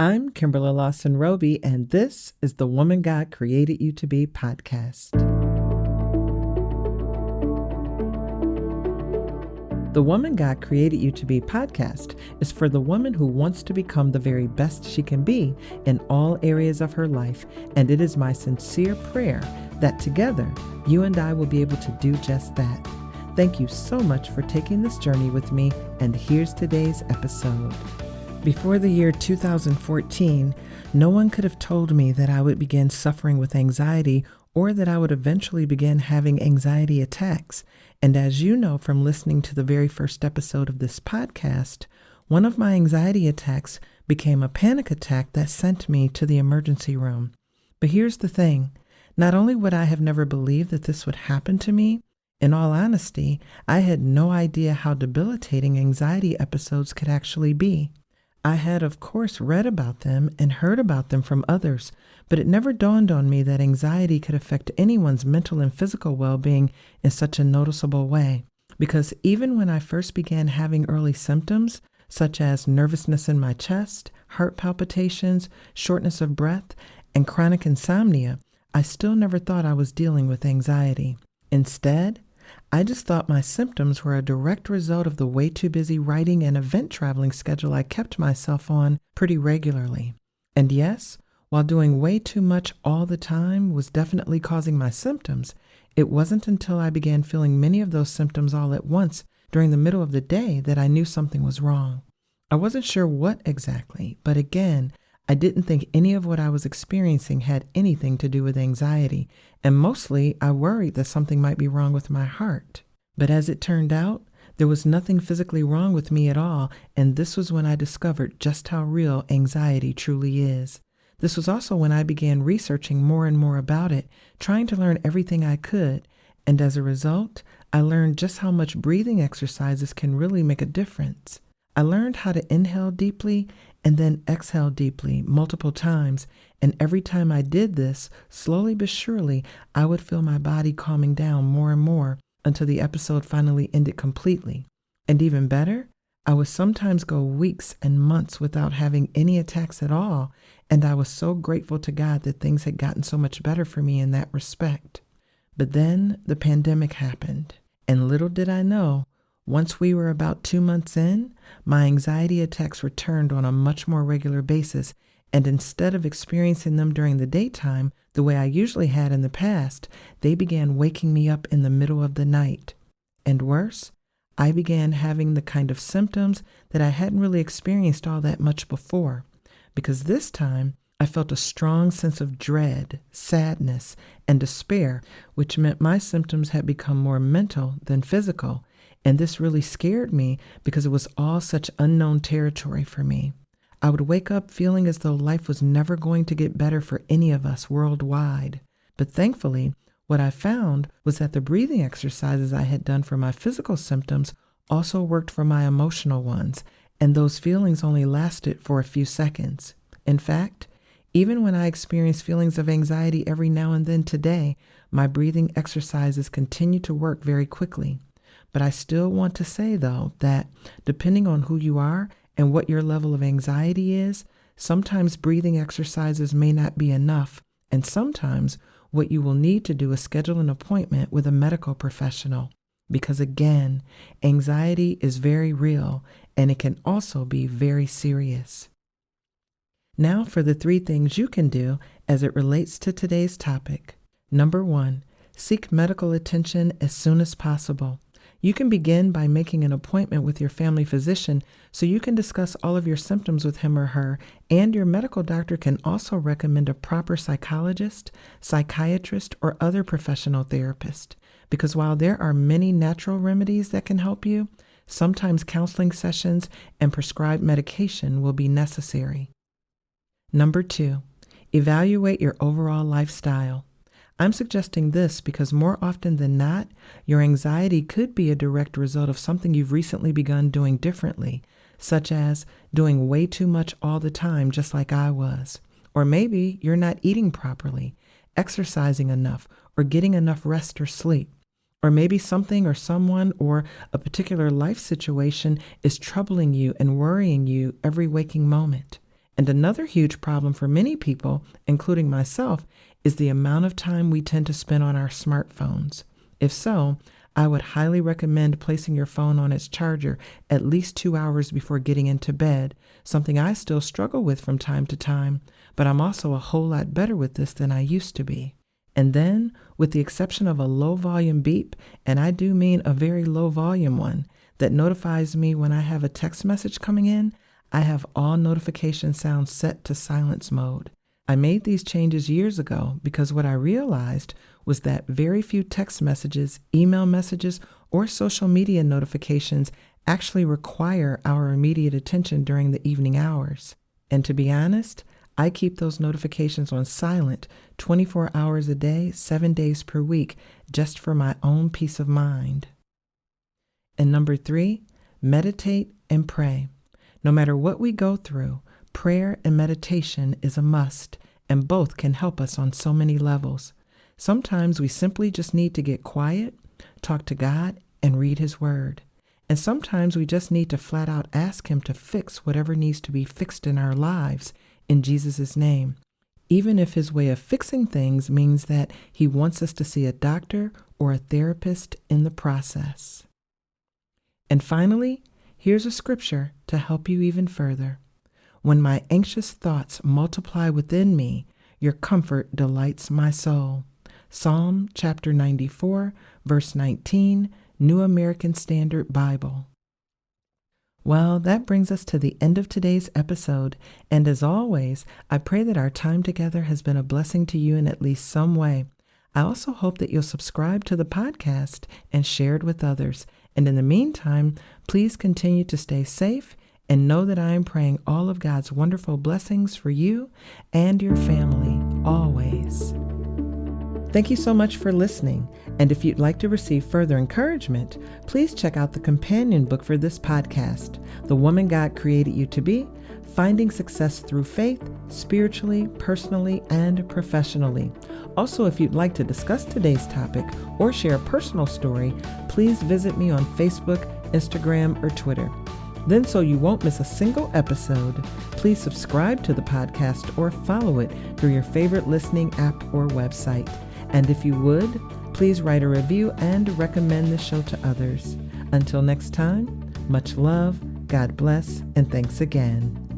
I'm Kimberly Lawson Roby, and this is the Woman God Created You to Be podcast. The Woman God Created You to Be podcast is for the woman who wants to become the very best she can be in all areas of her life, and it is my sincere prayer that together you and I will be able to do just that. Thank you so much for taking this journey with me, and here's today's episode. Before the year 2014, no one could have told me that I would begin suffering with anxiety or that I would eventually begin having anxiety attacks. And as you know from listening to the very first episode of this podcast, one of my anxiety attacks became a panic attack that sent me to the emergency room. But here's the thing. Not only would I have never believed that this would happen to me, in all honesty, I had no idea how debilitating anxiety episodes could actually be. I had, of course, read about them and heard about them from others, but it never dawned on me that anxiety could affect anyone's mental and physical well-being in such a noticeable way. Because even when I first began having early symptoms, such as nervousness in my chest, heart palpitations, shortness of breath, and chronic insomnia, I still never thought I was dealing with anxiety. Instead, I just thought my symptoms were a direct result of the way too busy writing and event traveling schedule I kept myself on pretty regularly. And yes, while doing way too much all the time was definitely causing my symptoms, it wasn't until I began feeling many of those symptoms all at once during the middle of the day that I knew something was wrong. I wasn't sure what exactly, but again, I didn't think any of what I was experiencing had anything to do with anxiety, and mostly I worried that something might be wrong with my heart. But as it turned out, there was nothing physically wrong with me at all, and this was when I discovered just how real anxiety truly is. This was also when I began researching more and more about it, trying to learn everything I could, and as a result, I learned just how much breathing exercises can really make a difference. I learned how to inhale deeply and then exhale deeply multiple times, and every time I did this, slowly but surely, I would feel my body calming down more and more until the episode finally ended completely. And even better, I would sometimes go weeks and months without having any attacks at all, and I was so grateful to God that things had gotten so much better for me in that respect. But then the pandemic happened, and little did I know, once we were about 2 months in, my anxiety attacks returned on a much more regular basis, and instead of experiencing them during the daytime, the way I usually had in the past, they began waking me up in the middle of the night. And worse, I began having the kind of symptoms that I hadn't really experienced all that much before, because this time I felt a strong sense of dread, sadness, and despair, which meant my symptoms had become more mental than physical. And this really scared me because it was all such unknown territory for me. I would wake up feeling as though life was never going to get better for any of us worldwide. But thankfully, what I found was that the breathing exercises I had done for my physical symptoms also worked for my emotional ones, and those feelings only lasted for a few seconds. In fact, even when I experience feelings of anxiety every now and then today, my breathing exercises continue to work very quickly. But I still want to say, though, that depending on who you are and what your level of anxiety is, sometimes breathing exercises may not be enough, and sometimes what you will need to do is schedule an appointment with a medical professional. Because again, anxiety is very real, and it can also be very serious. Now for the 3 things you can do as it relates to today's topic. Number 1, seek medical attention as soon as possible. You can begin by making an appointment with your family physician so you can discuss all of your symptoms with him or her, and your medical doctor can also recommend a proper psychologist, psychiatrist, or other professional therapist. Because while there are many natural remedies that can help you, sometimes counseling sessions and prescribed medication will be necessary. Number 2, evaluate your overall lifestyle. I'm suggesting this because more often than not, your anxiety could be a direct result of something you've recently begun doing differently, such as doing way too much all the time, just like I was. Or maybe you're not eating properly, exercising enough, or getting enough rest or sleep. Or maybe something or someone or a particular life situation is troubling you and worrying you every waking moment. And another huge problem for many people, including myself, is the amount of time we tend to spend on our smartphones. If so, I would highly recommend placing your phone on its charger at least 2 hours before getting into bed, something I still struggle with from time to time, but I'm also a whole lot better with this than I used to be. And then, with the exception of a low volume beep, and I do mean a very low volume one, that notifies me when I have a text message coming in, I have all notification sounds set to silence mode. I made these changes years ago because what I realized was that very few text messages, email messages, or social media notifications actually require our immediate attention during the evening hours. And to be honest, I keep those notifications on silent 24 hours a day, 7 days per week, just for my own peace of mind. And number 3, meditate and pray. No matter what we go through, prayer and meditation is a must, and both can help us on so many levels. Sometimes we simply just need to get quiet, talk to God, and read His Word. And sometimes we just need to flat out ask Him to fix whatever needs to be fixed in our lives in Jesus' name, even if His way of fixing things means that He wants us to see a doctor or a therapist in the process. And finally, here's a scripture to help you even further. When my anxious thoughts multiply within me, your comfort delights my soul. Psalm chapter 94, verse 19, New American Standard Bible. Well, that brings us to the end of today's episode, and as always, I pray that our time together has been a blessing to you in at least some way. I also hope that you'll subscribe to the podcast and share it with others. And in the meantime, please continue to stay safe and know that I am praying all of God's wonderful blessings for you and your family always. Thank you so much for listening. And if you'd like to receive further encouragement, please check out the companion book for this podcast, The Woman God Created You to Be, Finding Success Through Faith, Spiritually, Personally, and Professionally. Also, if you'd like to discuss today's topic or share a personal story, please visit me on Facebook, Instagram, or Twitter. Then, so you won't miss a single episode, please subscribe to the podcast or follow it through your favorite listening app or website. And if you would, please write a review and recommend the show to others. Until next time, much love, God bless, and thanks again.